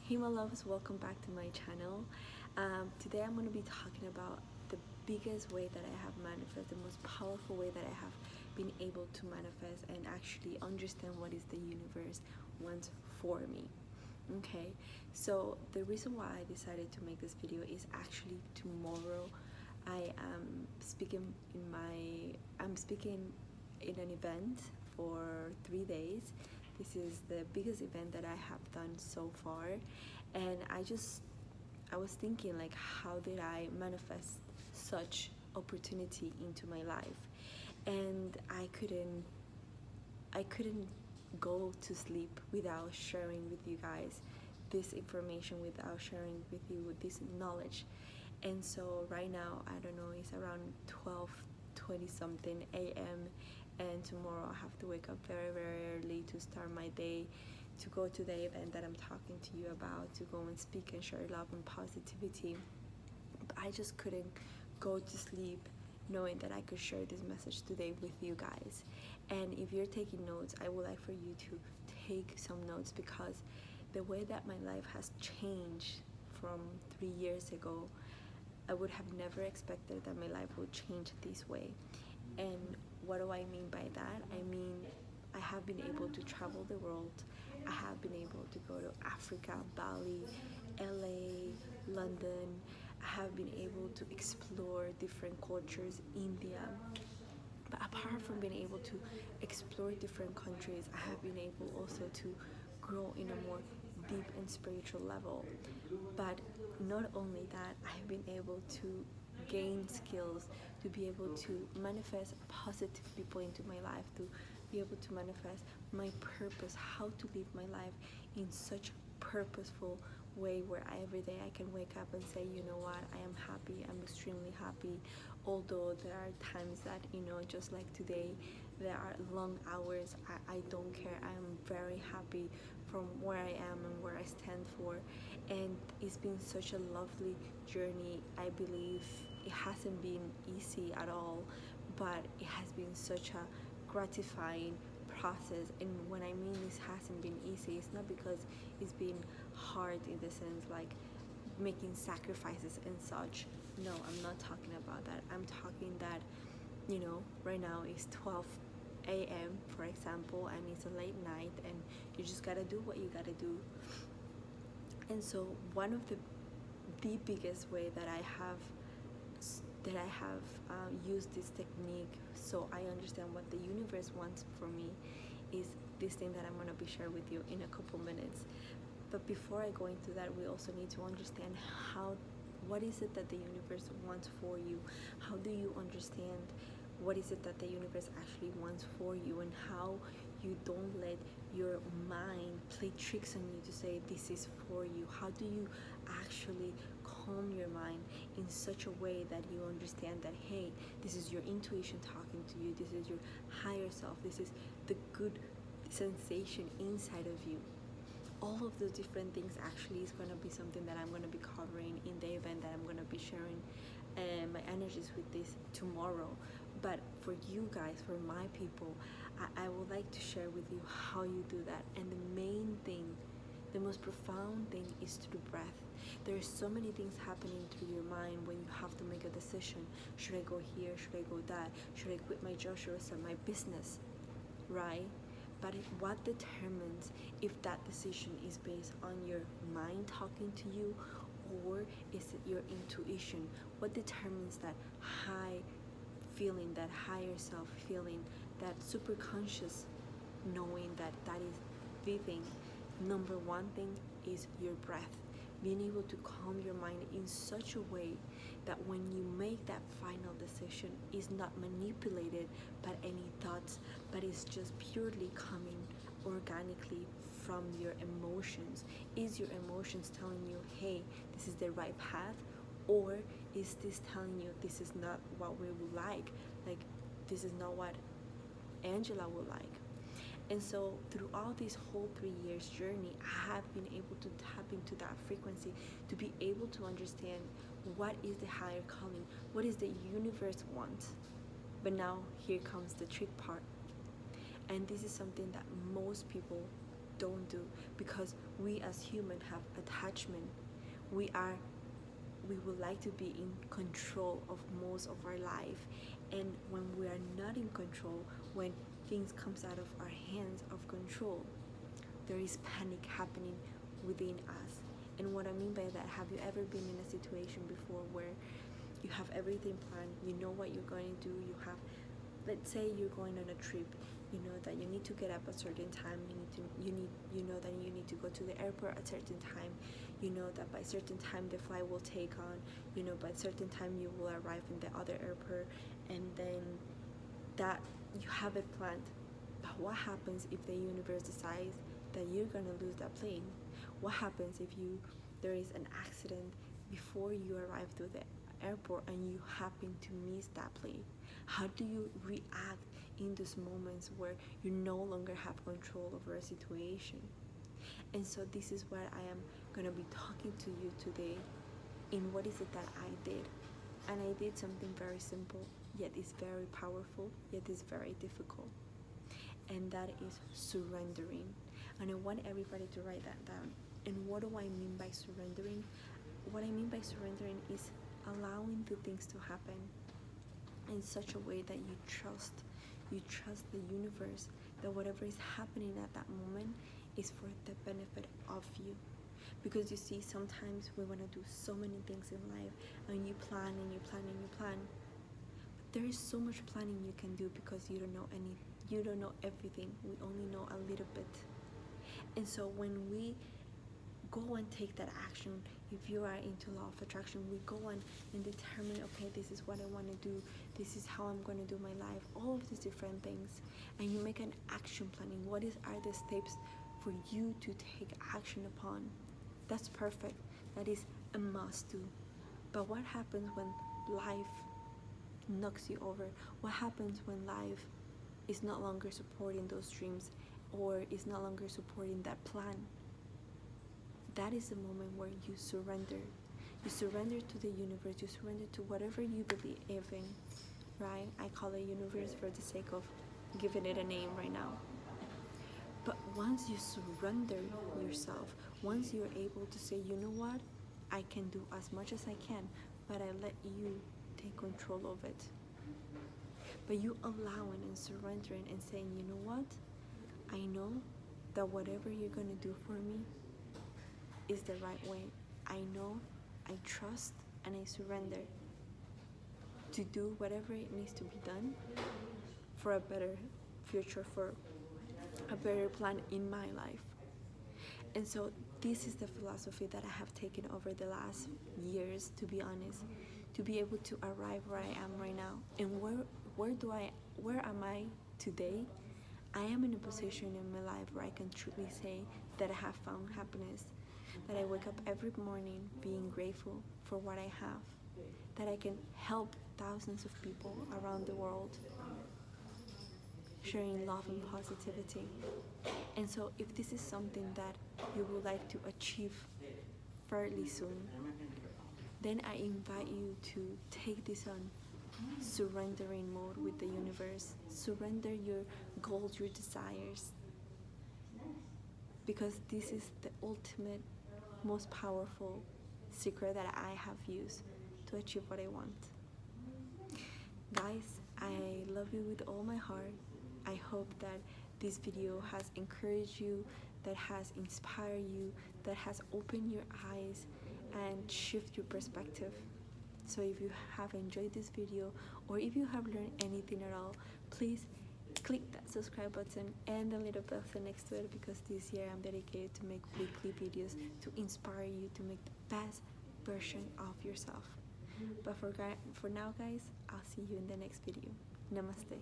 Hey my loves, welcome back to my channel. Today I'm going to be talking about the biggest way that I have manifested, the most powerful way that I have been able to manifest and actually understand what is the universe wants for me. Okay, so the reason why I decided to make this video is actually tomorrow I am speaking in an event for 3 days. This is the biggest event that I have done so far, and I was thinking, like, how did I manifest such opportunity into my life? And I couldn't go to sleep without sharing with you guys this information, without sharing with you this knowledge. And so right now, I don't know, it's around 12:20 something a.m. and tomorrow I have to wake up very, very early to start my day, to go to the event that I'm talking to you about, to go and speak and share love and positivity. But I just couldn't go to sleep knowing that I could share this message today with you guys. And if you're taking notes, I would like for you to take some notes, because the way that my life has changed from 3 years ago, I would have never expected that my life would change this way. And what do I mean by that? I mean, I have been able to travel the world. I have been able to go to Africa, Bali, LA, London. I have been able to explore different cultures, India. But apart from being able to explore different countries, I have been able also to grow in a more deep and spiritual level. But not only that, I've been able to gain skills to be able to manifest positive people into my life, to be able to manifest my purpose, how to live my life in such a purposeful way where every day I can wake up and say, you know what, I am happy, I'm extremely happy. Although there are times that, just like today, there are long hours, I don't care. I am very happy from where I am and where I stand for. And it's been such a lovely journey. I believe it hasn't been easy at all, but it has been such a gratifying process. And when I mean this hasn't been easy, it's not because it's been hard in the sense like making sacrifices and such. No, I'm not talking about that. I'm talking that, right now it's 12 a.m. for example, and it's a late night, and you just gotta do what you gotta do. And so one of the biggest way that I have used this technique, so I understand what the universe wants for me, is this thing that I'm going to be sharing with you in a couple minutes. But before I go into that, we also need to understand what is it that the universe wants for you. How do you understand what is it that the universe actually wants for you, and how you don't let your mind play tricks on you to say this is for you? How do you actually calm your mind in such a way that you understand that, hey, this is your intuition talking to you, this is your higher self, this is the good sensation inside of you. All of those different things actually is going to be something that I'm going to be covering in the event that I'm going to be sharing my energies with this tomorrow. But for you guys, for my people, I would like to share with you how you do that. And the main thing, the most profound thing, is through breath. There's so many things happening through your mind when you have to make a decision. Should I go here? Should I go that? Should I quit my job? Should I start my business? Right? But what determines if that decision is based on your mind talking to you, or is it your intuition? What determines that high feeling, that higher self feeling, that super conscious knowing that that is the thing? Number one thing is your breath. Being able to calm your mind in such a way that when you make that final decision, is not manipulated by any thoughts, but it's just purely coming organically from your emotions. Is your emotions telling you, hey, this is the right path? Or is this telling you this is not what we would like this is not what Angela would like? And so throughout this whole 3 years journey, I have been able to tap into that frequency to be able to understand what is the higher calling, what is the universe want. But now here comes the trick part. And this is something that most people don't do, because we as humans have attachment. We would like to be in control of most of our life, and when we are not in control, when things comes out of our hands of control, there is panic happening within us. And what I mean by that, have you ever been in a situation before where you have everything planned, you know what you're going to do, you have, let's say you're going on a trip, you know that you need to get up at a certain time, you know that you need to go to the airport at a certain time, you know that by a certain time the flight will take on, you know by a certain time you will arrive in the other airport, and then that you have it planned. But what happens if the universe decides that you're gonna lose that plane? What happens if there is an accident before you arrive to the airport and you happen to miss that plane? How do you react in those moments where you no longer have control over a situation? And so this is what I am gonna be talking to you today, in what is it that I did. And I did something very simple, yet it's very powerful, yet it's very difficult, and that is surrendering. And I want everybody to write that down. And what do I mean by surrendering? What I mean by surrendering is allowing the things to happen in such a way that you trust the universe, that whatever is happening at that moment is for the benefit of you. Because you see, sometimes we want to do so many things in life, and you plan and you plan and you plan, but there is so much planning you can do, because you don't know everything. We only know a little bit. And so when we go and take that action, if you are into law of attraction, we go on and determine, okay, this is what I want to do, this is how I'm going to do my life, all of these different things, and you make an action planning. What are the steps for you to take action upon? That's perfect. That is a must do. But what happens when life knocks you over? What happens when life is no longer supporting those dreams, or is no longer supporting that plan? That is the moment where you surrender. You surrender to the universe, you surrender to whatever you believe in, right? I call it universe for the sake of giving it a name right now. But once you surrender yourself, once you're able to say, you know what, I can do as much as I can, but I let you take control of it. But you allowing and surrendering and saying, you know what, I know that whatever you're going to do for me is the right way. I know, I trust, and I surrender to do whatever it needs to be done for a better future, for a better plan in my life. And so this is the philosophy that I have taken over the last years, to be honest, to be able to arrive where I am right now. And where am I today? I am in a position in my life where I can truly say that I have found happiness, that I wake up every morning being grateful for what I have, that I can help thousands of people around the world, sharing love and positivity. And so if this is something that you would like to achieve fairly soon, then I invite you to take this on surrendering mode with the universe. Surrender your goals, your desires, because this is the ultimate, most powerful secret that I have used to achieve what I want. Guys, I love you with all my heart. I hope that this video has encouraged you, that has inspired you, that has opened your eyes and shift your perspective. So if you have enjoyed this video, or if you have learned anything at all, please click that subscribe button and the little button next to it, because this year I'm dedicated to make weekly videos to inspire you to make the best version of yourself. But for now, guys, I'll see you in the next video. Namaste.